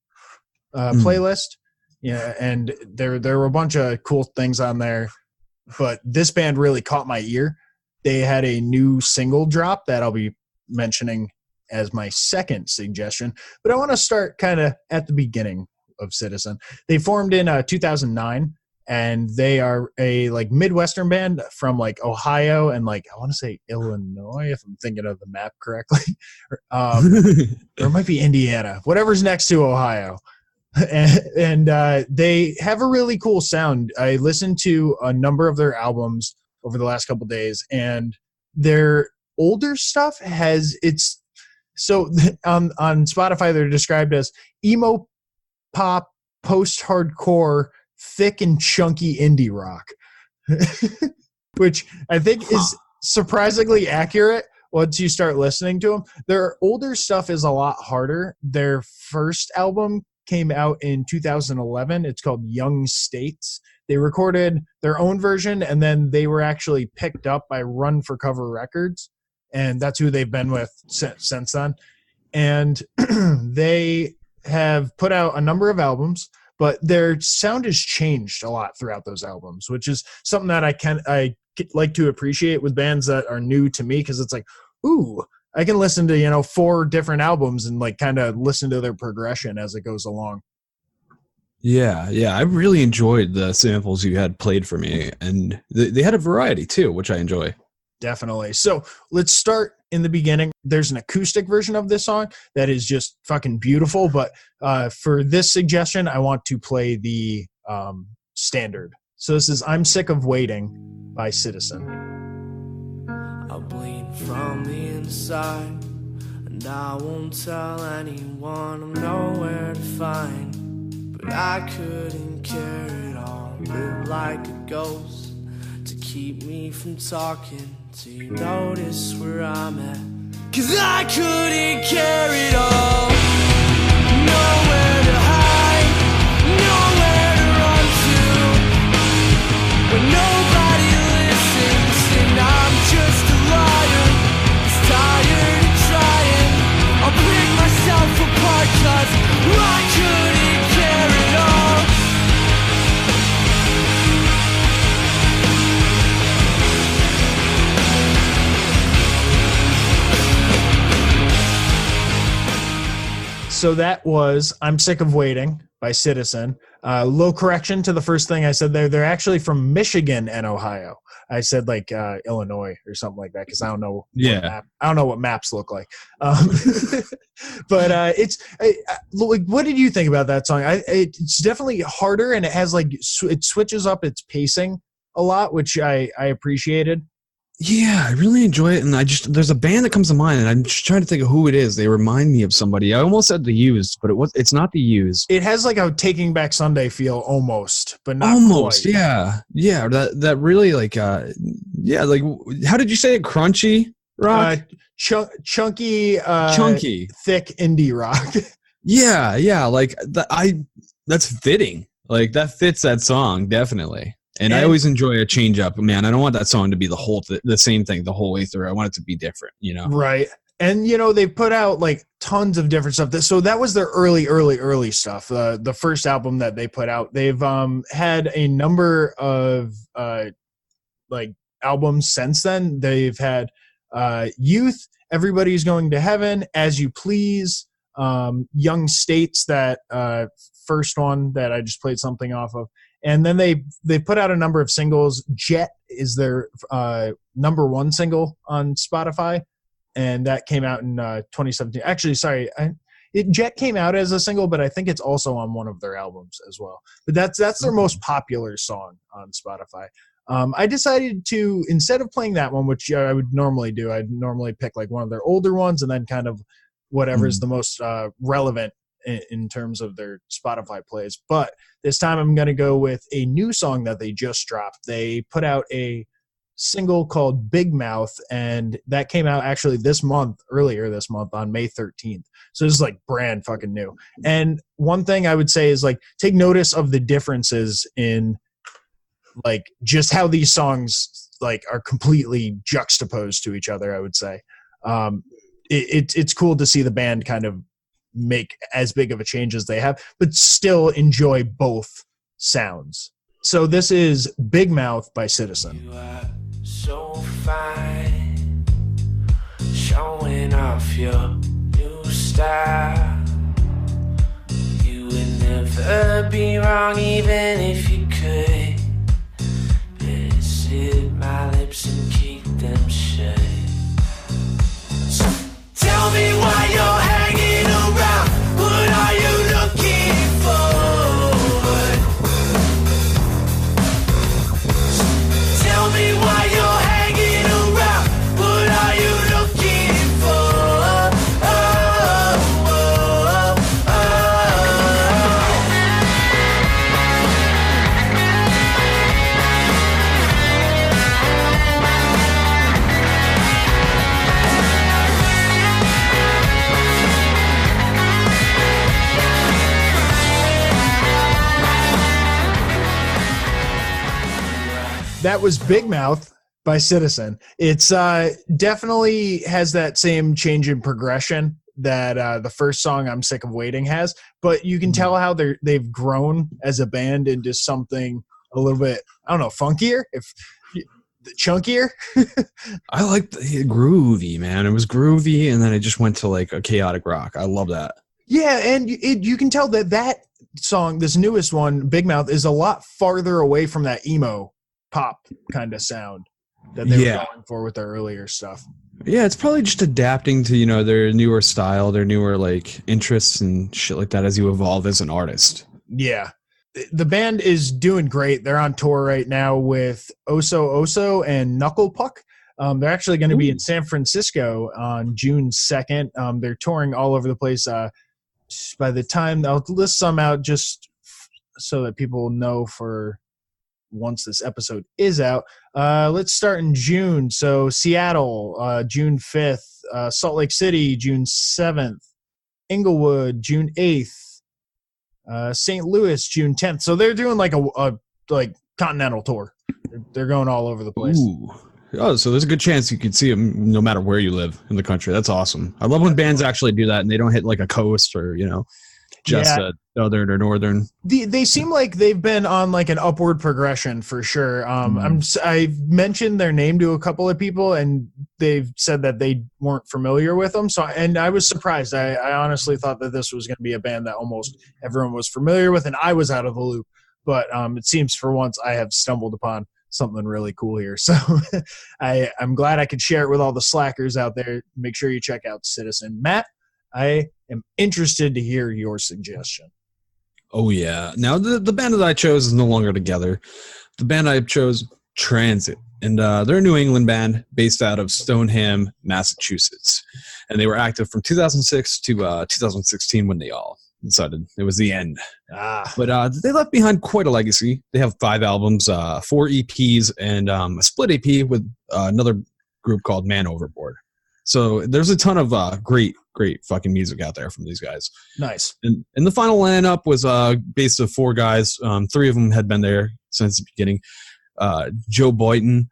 playlist. Yeah, and there were a bunch of cool things on there. But this band really caught my ear. They had a new single drop that I'll be mentioning as my second suggestion. But I want to start kind of at the beginning of Citizen. They formed in 2009, and they are a like Midwestern band from like Ohio and like I want to say Illinois, if I'm thinking of the map correctly. Or it might be Indiana, whatever's next to Ohio. And they have a really cool sound. I listened to a number of their albums over the last couple of days, and their older stuff has it's so on Spotify they're described as emo pop, post-hardcore, thick and chunky indie rock, which I think is surprisingly accurate once you start listening to them. Their older stuff is a lot harder. Their first album came out in 2011. It's called Young States. They recorded their own version, and then they were actually picked up by Run for Cover Records, and that's who they've been with since then. And they have put out a number of albums, but their sound has changed a lot throughout those albums, which is something that I like to appreciate with bands that are new to me, because it's like, ooh, I can listen to 4 different albums and like kind of listen to their progression as it goes along. Yeah, I really enjoyed the samples you had played for me, and they had a variety too, which I enjoy. Definitely. So let's start in the beginning. There's an acoustic version of this song that is just fucking beautiful, but for this suggestion, I want to play the standard. So this is I'm Sick of Waiting by Citizen. I'll bleed from the inside, and I won't tell anyone I'm nowhere to find. But I couldn't care at all, live like a ghost to keep me from talking till you notice where I'm at. 'Cause I couldn't care at all, nowhere to hide, nowhere to run to, when nobody listens and I'm just a liar who's tired of trying. I'll pick myself apart 'cause I couldn't care at all. So that was I'm Sick of Waiting by Citizen. Low correction to the first thing I said there. They're actually from Michigan and Ohio. I said like Illinois or something like that because I don't know. Yeah. I don't know what maps look like. But what did you think about that song? It's definitely harder, and it has like it switches up its pacing a lot, which I appreciated. Yeah, I really enjoy it, and there's a band that comes to mind, and I'm just trying to think of who it is. They remind me of somebody. I almost said The Used, but it's not The Used. It has like a Taking Back Sunday feel almost, but not almost. quite. Yeah. That really like like how did you say it? Crunchy rock, chunky, thick indie rock. yeah. Like that's fitting. Like that fits that song definitely. And I always enjoy a change up, man. I don't want that song to be the same thing the whole way through. I want it to be different, Right. And they've put out like tons of different stuff. So that was their early stuff. The first album that they put out. They've had a number of like albums since then. They've had Youth, Everybody's Going to Heaven, As You Please, Young States, that first one that I just played something off of. And then they put out a number of singles. Jet is their number one single on Spotify. And that came out in 2017. Actually, sorry, Jet came out as a single, but I think it's also on one of their albums as well. But that's their most popular song on Spotify. I decided to, instead of playing that one, which I would normally do, I'd normally pick like one of their older ones and then kind of whatever is the most relevant in terms of their Spotify plays. But this time I'm going to go with a new song that they just dropped. They put out a single called Big Mouth, and that came out actually earlier this month on May 13th. So this is like brand fucking new. And one thing I would say is like, take notice of the differences in like just how these songs like are completely juxtaposed to each other, I would say. It's cool to see the band kind of make as big of a change as they have, but still enjoy both sounds. So this is Big Mouth by Citizen. You are so fine, showing off your new style. You would never be wrong even if you could. Better sit my lips and keep them shut. So tell me why you're hanging around. What are you looking for? So tell me why you're hanging around. What are you looking for? That was Big Mouth by Citizen. It's definitely has that same change in progression that the first song, I'm Sick of Waiting, has, but you can tell how they've grown as a band into something a little bit, I don't know, funkier, chunkier. I like the groovy, man. It was groovy, and then it just went to like a chaotic rock. I love that. Yeah, and you can tell that song, this newest one, Big Mouth, is a lot farther away from that emo pop kind of sound that they were going for with their earlier stuff. Yeah, it's probably just adapting to, their newer style, their newer like interests and shit like that as you evolve as an artist. Yeah. The band is doing great. They're on tour right now with Oso Oso and Knuckle Puck. They're actually going to be in San Francisco on June 2nd. They're touring all over the place. By the time I'll list some out just so that people know for once this episode is out. Let's start in June. So Seattle, June 5th, Salt Lake City, June 7th, Inglewood, June 8th, St. Louis, June 10th. So they're doing like a continental tour. They're going all over the place. Ooh. Oh, so there's a good chance you could see them no matter where you live in the country. That's awesome. I love when bands actually do that and they don't hit like a coast or, just southern or northern. They seem like they've been on like an upward progression for sure. I've mentioned their name to a couple of people and they've said that they weren't familiar with them. And I was surprised. I honestly thought that this was going to be a band that almost everyone was familiar with and I was out of the loop. But it seems for once I have stumbled upon something really cool here. So I'm glad I could share it with all the slackers out there. Make sure you check out Citizen. Matt, I am interested to hear your suggestion. Oh, yeah. Now, the band that I chose is no longer together. The band I chose, Transit. And they're a New England band based out of Stoneham, Massachusetts. And they were active from 2006 to 2016 when they all decided it was the end. But they left behind quite a legacy. They have 5 albums, 4 EPs, and a split EP with another group called Man Overboard. So there's a ton of great fucking music out there from these guys. Nice. And the final lineup was based of 4 guys. 3 of them had been there since the beginning. Joe Boyton,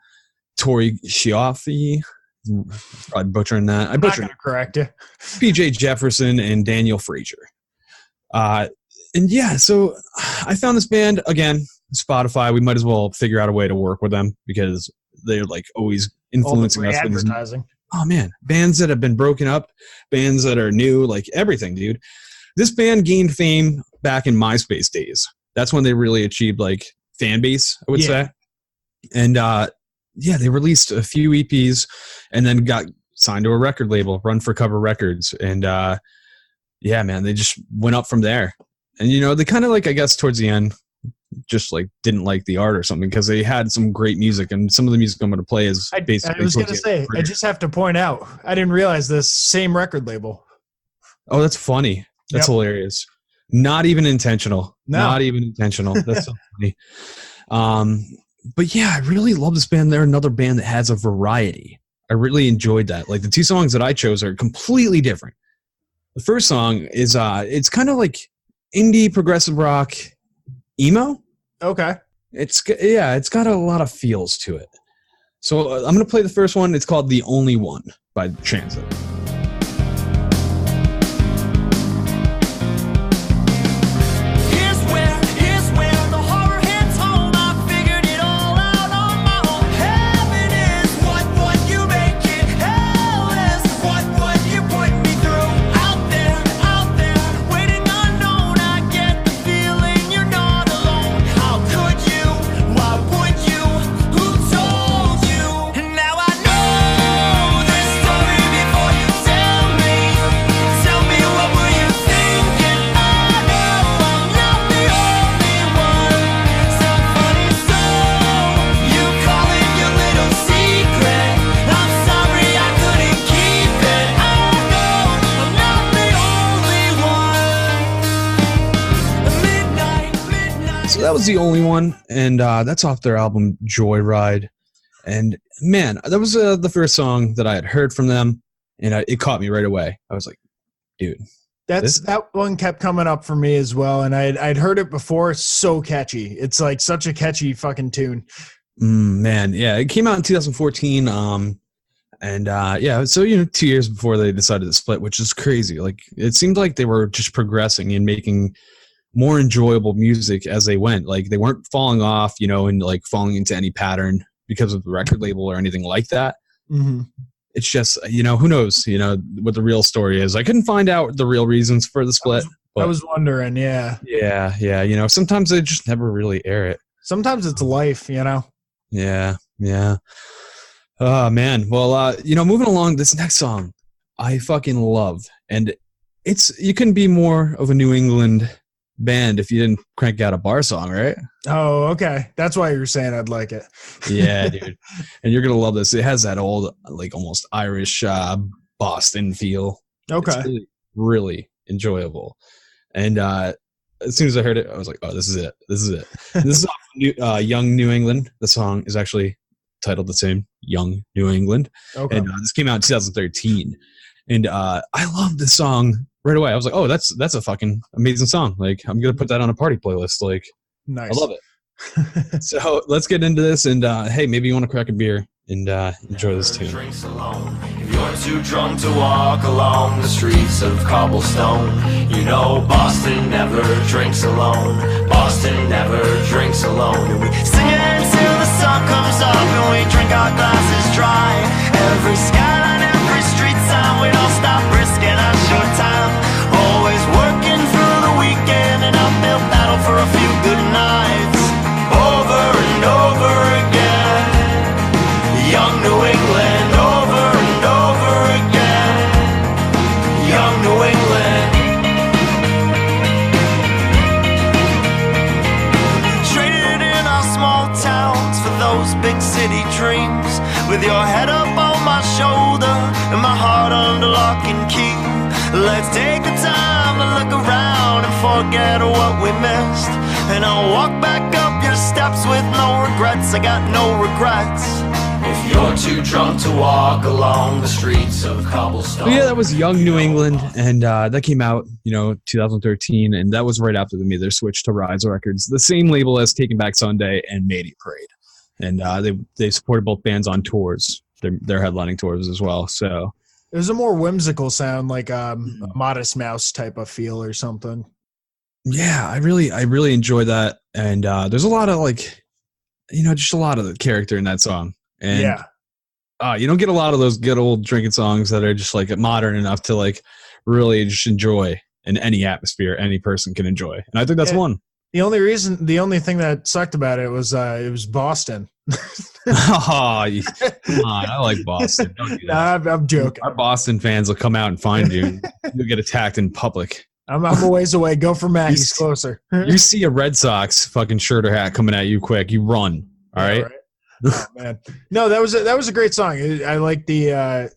Tori Schiaffi, probably butchering that. I I'm not butchered gonna correct you. PJ Jefferson and Daniel Frazier. And yeah, so I found this band again, Spotify. We might as well figure out a way to work with them because they're like always influencing All the us. free with these- advertising. Oh man, bands that have been broken up, bands that are new, like everything, dude. This band gained fame back in MySpace days. That's when they really achieved like fan base, I would say. And yeah, they released a few EPs and then got signed to a record label, Run for Cover Records. And yeah, man, they just went up from there. And you know, they kind of like, I guess towards the end, just like didn't like the art or something because they had some great music, and some of the music I'm going to play is basically. I was going to say, I just have to point out, I didn't realize this same record label. Oh, that's funny. That's hilarious. Not even intentional. No. Not even intentional. That's so funny. But yeah, I really love this band. They're another band that has a variety. I really enjoyed that. Like the two songs that I chose are completely different. The first song is it's kind of like indie progressive rock emo. Okay. It's got a lot of feels to it. So I'm going to play the first one. It's called The Only One by Transit. That was The Only One, and that's off their album Joyride. And man, that was the first song that I had heard from them, and it caught me right away. I was like, dude, that one kept coming up for me as well, and I'd heard it before. It's so catchy. It's like such a catchy fucking tune. Man, yeah, it came out in 2014. And yeah, so 2 years before they decided to split, which is crazy. Like it seemed like they were just progressing and making more enjoyable music as they went. Like they weren't falling off, and like falling into any pattern because of the record label or anything like that. Mm-hmm. It's just, who knows, what the real story is. I couldn't find out the real reasons for the split. I was wondering, yeah. Yeah. Sometimes they just never really air it. Sometimes it's life, Yeah. Oh man. Well, moving along, this next song I fucking love. And you couldn't be more of a New England band if you didn't crank out a bar song, right? Oh, okay. That's why you were saying I'd like it. Yeah, dude. And you're gonna love this. It has that old, like almost Irish Boston feel. Okay. It's really, really enjoyable. And as soon as I heard it, I was like, oh, this is it. This is off Young New England. The song is actually titled the same, Young New England. Okay. And this came out in 2013. And I love this song right away. I was like, oh, that's a fucking amazing song. Like, I'm going to put that on a party playlist. Like, nice. I love it. So let's get into this. And hey, maybe you want to crack a beer and enjoy this tune. Drinks alone. If you're too drunk to walk along the streets of cobblestone, Boston never drinks alone. Boston never drinks alone. And we sing it until the sun comes up, and we drink our glasses dry. Every skyline, every street sign, we don't stop risking our short time. Always working through the weekend, an uphill battle for a few good nights. Over and over again. Young New England, over and over again. Young New England. Traded in our small towns for those big city dreams. With your head up on my shoulder and my heart under lock and key. Let's take the time to look around and forget what we missed. And I'll walk back up your steps with no regrets. I got no regrets. If you're too drunk to walk along the streets of cobblestone. So yeah, that was Young New England, and that came out, 2013, and that was right after they made their switch to Rise Records, the same label as Taking Back Sunday and Mayday Parade. And they supported both bands on tours their headlining tours as well. So It was a more whimsical sound, like a Modest Mouse type of feel or something. yeah, I really enjoy that. And there's a lot of like, just a lot of the character in that song. And Yeah. you don't get a lot of those good old drinking songs that are just like modern enough to like really just enjoy in any atmosphere any person can enjoy. And I think that's one. The only thing that sucked about it was Boston. Oh, come on. I like Boston. Don't do that. Nah, I'm joking. Our Boston fans will come out and find you. You'll get attacked in public. I'm a ways away. Go for Matt. He's closer. You see a Red Sox fucking shirt or hat coming at you quick, you run. All right. Oh man, no, that was a great song. I like the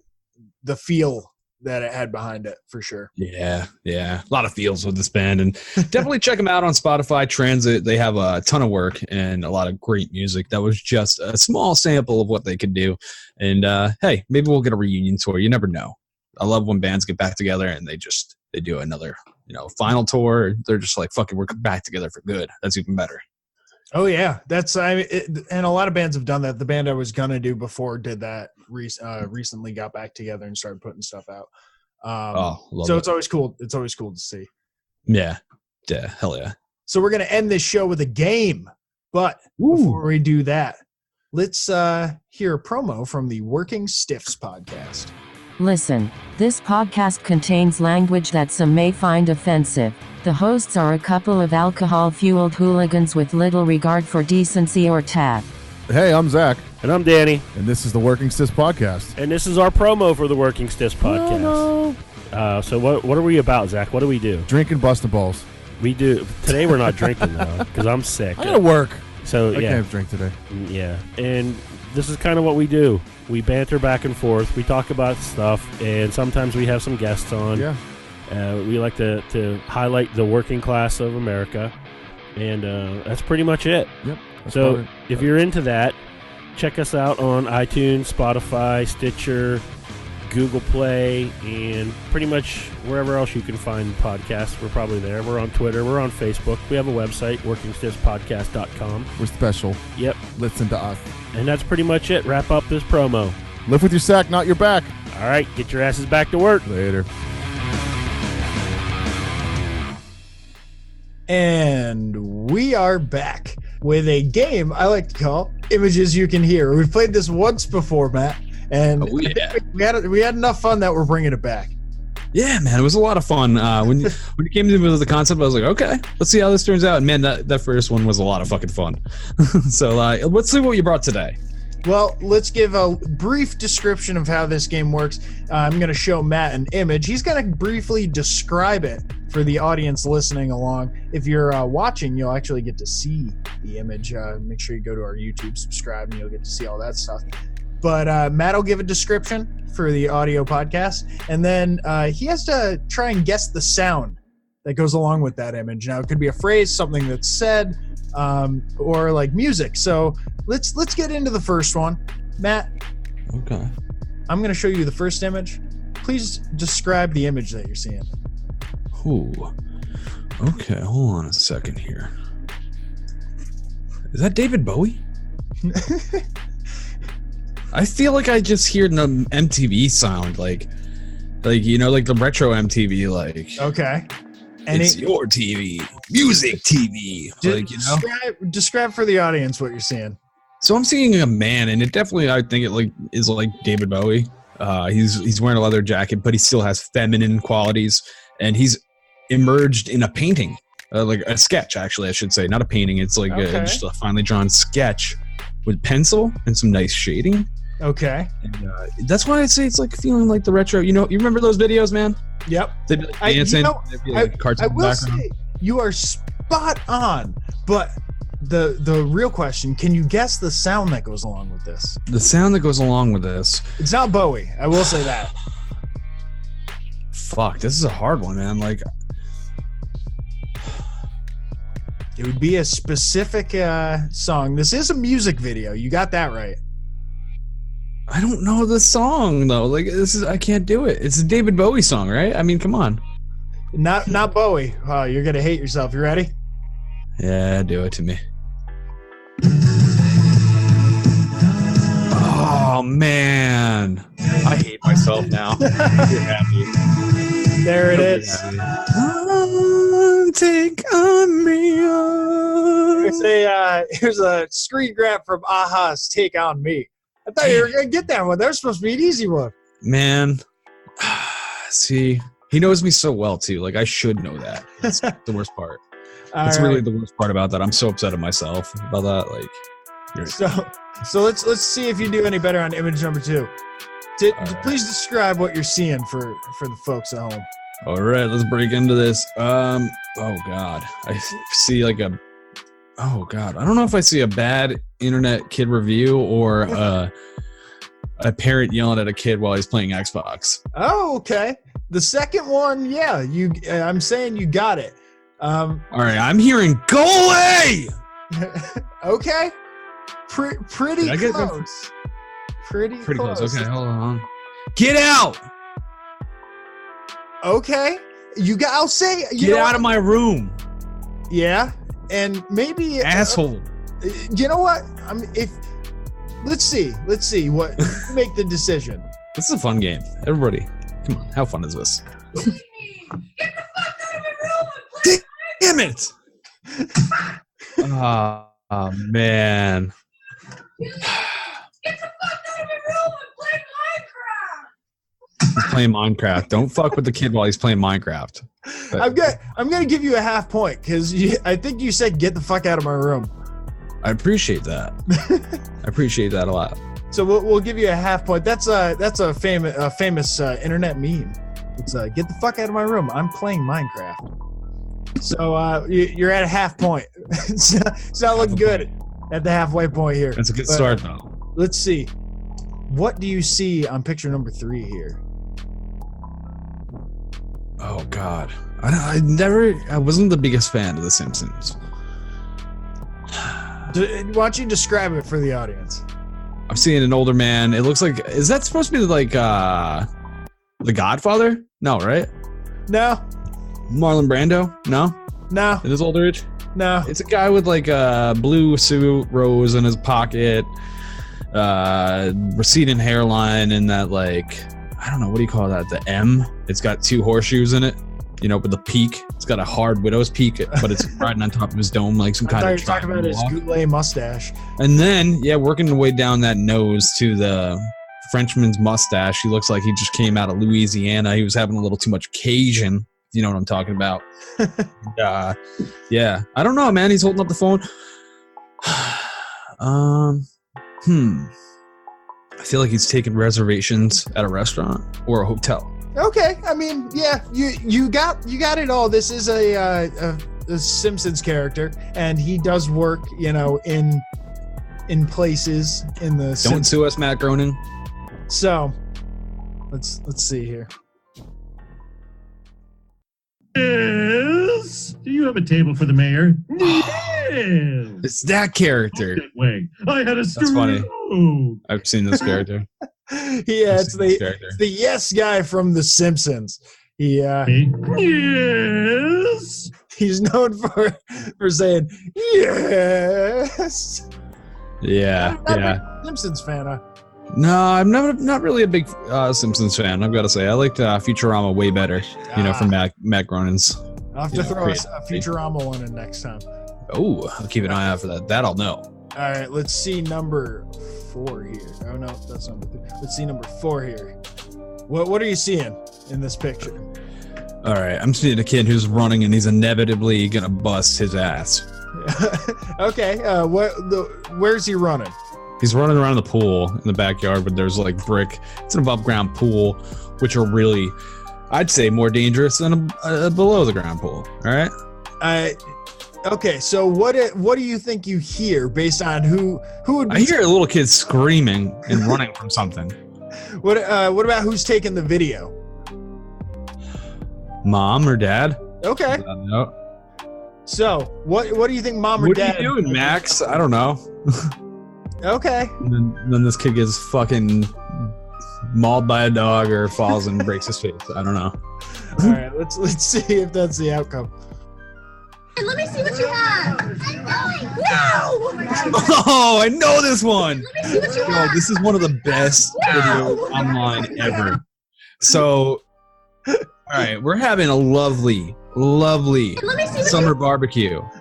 feel that it had behind it for sure. Yeah, a lot of feels with this band, and definitely check them out on Spotify Transit. They have a ton of work and a lot of great music. That was just a small sample of what they could do. And hey, maybe we'll get a reunion tour. You never know. I love when bands get back together and they do another final tour. They're just like, fuck it, we're back together for good. That's even better. Oh yeah, and a lot of bands have done that. The band I was gonna do before did that. Recently got back together and started putting stuff out. So it's always cool. It's always cool to see. Yeah, hell yeah. So we're gonna end this show with a game, but before we do that, let's hear a promo from the Working Stiffs podcast. Listen, this podcast contains language that some may find offensive. The hosts are a couple of alcohol-fueled hooligans with little regard for decency or tact. Hey, I'm Zach. And I'm Danny. And this is the Working Stiffs podcast. And this is our promo for the Working Stiffs podcast. So what are we about, Zach? What do we do? Drinking busting balls. We do. Today we're not drinking, though, because I'm sick. I gotta work. So, I can't drink today. Yeah. And this is kind of what we do. We banter back and forth. We talk about stuff, and sometimes we have some guests on. Yeah. We like to highlight the working class of America, and that's pretty much it. Yep. So if you're into that, check us out on iTunes, Spotify, Stitcher, Google Play, and pretty much wherever else you can find podcasts. We're probably there. We're on Twitter. We're on Facebook. We have a website, workingstiffspodcast.com. We're special. Yep. Listen to us. And that's pretty much it. Wrap up this promo. Live with your sack, not your back. All right. Get your asses back to work. Later. And we are back with a game I like to call Images You Can Hear. We've played this once before, Matt, and we had enough fun that we're bringing it back. Yeah, man, it was a lot of fun. When you came to me with the concept, I was like, okay, let's see how this turns out. And man, that first one was a lot of fucking fun. So let's see what you brought today. Well, let's give a brief description of how this game works. I'm going to show Matt an image. He's going to briefly describe it for the audience listening along. If you're watching, you'll actually get to see the image. Make sure you go to our YouTube, subscribe, and you'll get to see all that stuff. But Matt will give a description for the audio podcast, and then he has to try and guess the sound that goes along with that image. Now, it could be a phrase, something that's said, or like music. So let's get into the first one. Matt. Okay. I'm going to show you the first image. Please describe the image that you're seeing. Ooh. Okay, hold on a second here. Is that David Bowie? I feel like I just hear the MTV sound, like the retro MTV, like. Okay. And it's your TV, music TV. Describe for the audience what you're seeing. So I'm seeing a man, and it definitely, I think it is like David Bowie. He's wearing a leather jacket, but he still has feminine qualities, and he's emerged in a painting, like a sketch, actually, I should say, not a painting. It's like just a finely drawn sketch with pencil and some nice shading. Okay. And, that's why I say it's like feeling like the retro. You remember those videos, man? Yep. They'd be like dancing. They'd be like cartoon I will background. say you are spot on, but the real question: can you guess the sound that goes along with this? The sound that goes along with this. It's not Bowie. I will say that. Fuck, this is a hard one, man. Like, it would be a specific song. This is a music video. You got that right. I don't know the song though. Like, I can't do it. It's a David Bowie song, right? I mean, come on. Not Bowie. Oh, you're gonna hate yourself. You ready? Yeah, do it to me. Oh man, I hate myself now. You're happy. There it is. Take on me. Here's a screen grab from Aha's Take on Me. I thought you were gonna get that one. That was supposed to be an easy one. Man, see, he knows me so well too. Like I should know that. That's the worst part. That's really the worst part about that. I'm so upset at myself about that. Like, so let's see if you do any better on image number 2. Please describe what you're seeing for the folks at home. All right, let's break into this. Oh God, I see like a. Oh God, I don't know if I see a bad internet kid review or a parent yelling at a kid while he's playing Xbox. Oh, okay. The second one, yeah, I'm saying you got it. All right, I'm hearing "Go away." Okay, pretty close. Pretty close. Okay, hold on. Get out. Okay, I'll say. Get out of my room. Yeah, and maybe asshole. You know what? Let's see what make the decision. This is a fun game. Everybody, come on. How fun is this? Damn it! Oh man. He's playing Minecraft. Don't fuck with the kid while he's playing Minecraft. I'm gonna give you a half point because I think you said get the fuck out of my room. I appreciate that. I appreciate that a lot. So we'll give you a half point. That's a famous internet meme. It's get the fuck out of my room. I'm playing Minecraft. So you're at a half point. It's not looking good at the halfway point here. That's a good start though. Let's see. What do you see on picture number 3 here? Oh God, I wasn't the biggest fan of The Simpsons. Why don't you describe it for the audience? I'm seeing an older man. It looks like, is that supposed to be like The Godfather? No, right? No. Marlon Brando? No. No. In his older age? No. It's a guy with like a blue suit, rose in his pocket, receding hairline, and that like, I don't know, what do you call that? The M. It's got 2 horseshoes in it, you know, with the peak. It's got a hard widow's peak, but it's riding on top of his dome like some kind of. You're talking about his Goulet mustache. And then, working the way down that nose to the Frenchman's mustache. He looks like he just came out of Louisiana. He was having a little too much Cajun. You know what I'm talking about. Yeah. I don't know, man. He's holding up the phone. I feel like he's taking reservations at a restaurant or a hotel. Okay, I mean, yeah, you got it all. This is a Simpsons character, and he does work, you know, in places in the. Don't sue us, Matt Groening. So, let's see here. Yes. Do you have a table for the mayor? Yes. It's that character. That way. I had a That's funny. I've seen this character. Yeah, it's the yes guy from The Simpsons. Yes. He's known for saying yes. Yeah. I'm not a Simpsons fan, huh? No, I'm not really a big Simpsons fan. I've got to say, I liked Futurama way better. You know, from Matt Groening's. I'll have to throw a Futurama one in next time. Oh, I'll keep an eye out for that. That I'll know. All right, let's see number 4 here. Oh no, that's number 3. Let's see number 4 here. What are you seeing in this picture? All right, I'm seeing a kid who's running and he's inevitably gonna bust his ass. Okay, where's he running? He's running around the pool in the backyard, but there's like brick. It's an above ground pool, which are really, I'd say, more dangerous than a below the ground pool. All right. Okay, so what do you think you hear based on who would be? I hear a little kid screaming and running from something. What about who's taking the video? Mom or dad? Okay. No. So what do you think mom or dad? What are you doing, Max? I don't know. Okay. And then this kid gets fucking mauled by a dog or falls and breaks his face. I don't know. All right, let's see if that's the outcome. Let me see what you have. Oh, I know this one. Yo, this is one of the best videos online ever. So, all right, we're having a lovely summer barbecue. All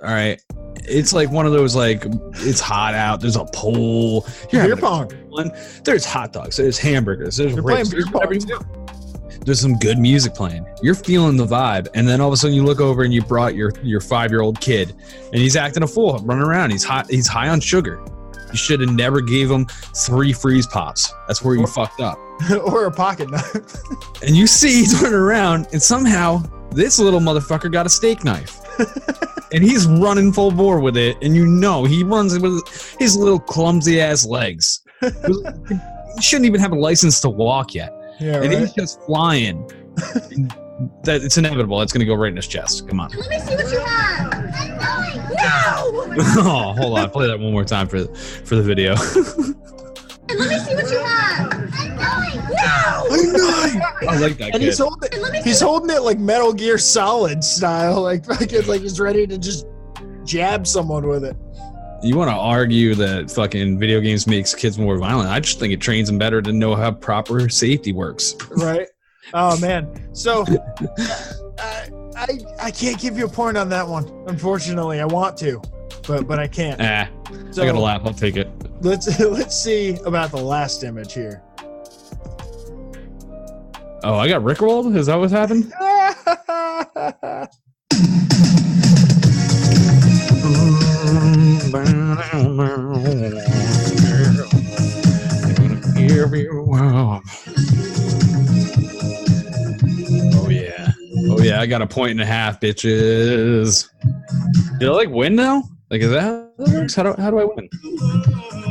right. It's like one of those, like, it's hot out. There's a pool. Beer pong. There's hot dogs. There's hamburgers. There's You're ribs. playing beer pong There's whatever you want. There's some good music playing. You're feeling the vibe. And then all of a sudden you look over and you brought your 5-year-old kid and he's acting a fool, running around. He's high on sugar. You should have never gave him 3 freeze pops. That's where you fucked up. Or a pocket knife. And you see he's running around and somehow this little motherfucker got a steak knife. And he's running full bore with it. And you know he runs with his little clumsy ass legs. He shouldn't even have a license to walk yet. Yeah, and right? he's just flying. That it's inevitable. It's going to go right in his chest. Come on. Let me see what you have. I'm going. No. Oh, hold on. Play that one more time for the video. And let me see what you have. I'm going. No. I'm going. I like that And kid. he's holding it like Metal Gear Solid style, like he's ready to just jab someone with it. You want to argue that fucking video games makes kids more violent? I just think it trains them better to know how proper safety works. Right. Oh man. So I can't give you a point on that one. Unfortunately, I want to, but I can't. So, I got to laugh. I'll take it. Let's see about the last image here. Oh, I got rickrolled? Is that what's happened? Oh yeah, I got a 1.5, bitches. Did I like win now? Like, is that how that works? How do I win?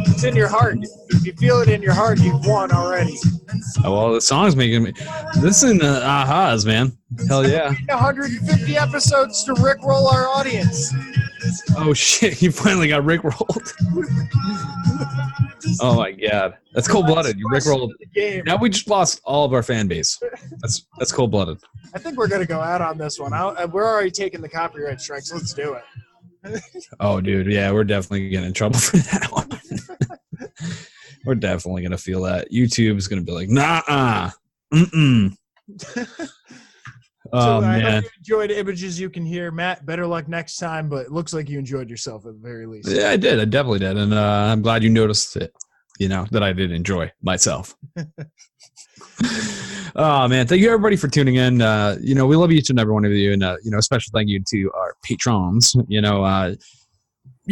It's in your heart. If you feel it in your heart, you've won already. Oh well, the song's making me listen to ahas, man. Hell yeah. 150 episodes to rickroll our audience. Oh shit, you finally got rickrolled. Oh my god, that's cold-blooded. You rickrolled. Now we just lost all of our fan base. That's cold-blooded. I think we're gonna go out on this one. We're already taking the copyright strikes. Let's do it. Oh dude, yeah, we're definitely getting in trouble for that one. We're definitely gonna feel that. YouTube's gonna be like, nah, Oh I man. hope you enjoyed images you can hear. Matt, better luck next time, but it looks like you enjoyed yourself at the very least. Yeah, I did. I definitely did. And I'm glad you noticed it, that I did enjoy myself. Oh, man. Thank you, everybody, for tuning in. We love each and every one of you. And, a special thank you to our patrons. You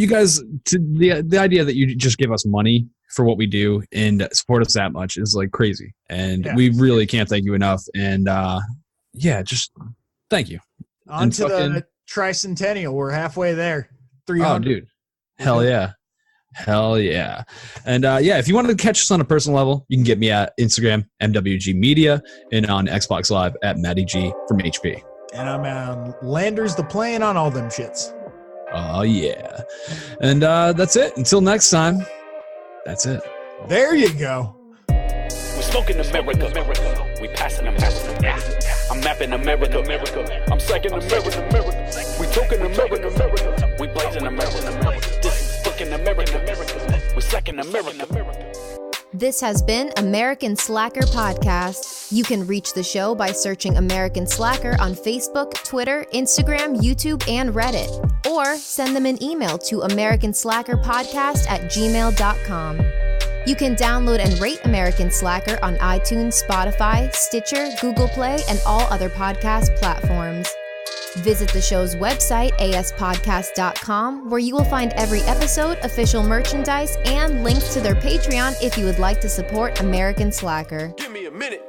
guys, the idea that you just give us money for what we do and support us that much is, like, crazy. And we really can't thank you enough. And, just thank you. On to the tricentennial. We're halfway there. 300. Oh, dude. Hell yeah. Hell yeah. And if you want to catch us on a personal level, you can get me at Instagram, MWG Media, and on Xbox Live at Matty G from HP. And I'm on Landers the Plane on all them shits. Oh, yeah. And that's it. Until next time, that's it. There you go. We smoking America. We passing America. I'm mapping America. I'm second America. We talking America. We blazing America. This is fucking America. We second America. This has been American Slacker Podcast. You can reach the show by searching American Slacker on Facebook, Twitter, Instagram, YouTube, and Reddit. Or send them an email to americanslackerpodcast@gmail.com. You can download and rate American Slacker on iTunes, Spotify, Stitcher, Google Play, and all other podcast platforms. Visit the show's website, aspodcast.com, where you will find every episode, official merchandise, and links to their Patreon if you would like to support American Slacker. Give me a minute.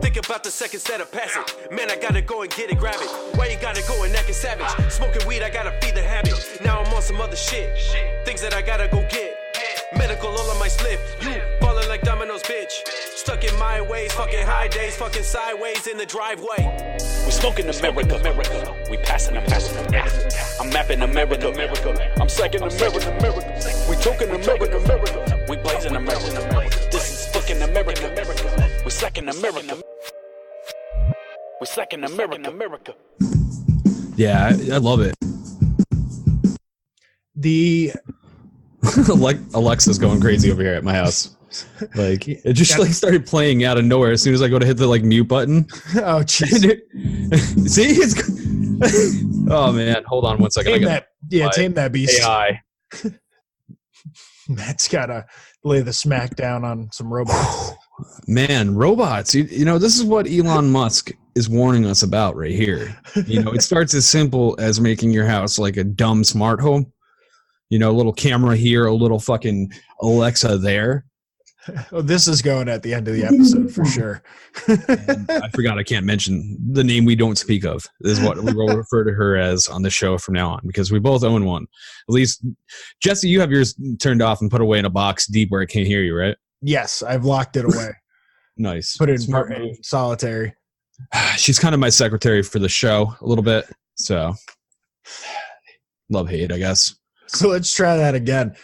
Think about the second set of passing. Man, I gotta go and get it, grab it. Why you gotta go and act a savage? Smoking weed, I gotta feed the habit. Now I'm on some other shit. Things that I gotta go get. Medical all on my slip. You ballin' like dominoes, bitch. Stuck in my ways, fucking high days, fucking sideways in the driveway. We smoking America. We passing America. I'm mapping America. I'm second America. We talking America. We blazing America. This is fucking America. We second America. We second America. Yeah, I love it. The like Alexa's going crazy over here at my house. Like it just like started playing out of nowhere as soon as I go to hit the like mute button. Oh jeez. See, it's oh man, hold on one second. Tame that beast. AI. Matt's gotta lay the smack down on some robots. Man, robots. You know, this is what Elon Musk is warning us about right here. You know, it starts as simple as making your house like a dumb smart home. You know, a little camera here, a little fucking Alexa there. Oh, this is going at the end of the episode for sure. And I forgot I can't mention the name we don't speak of. Is what we will refer to her as on the show from now on, because we both own one. At least, Jesse, you have yours turned off and put away in a box deep where it can't hear you, right? Yes, I've locked it away. Nice. Put it in solitary. She's kind of my secretary for the show a little bit. So love hate, I guess. So let's try that again.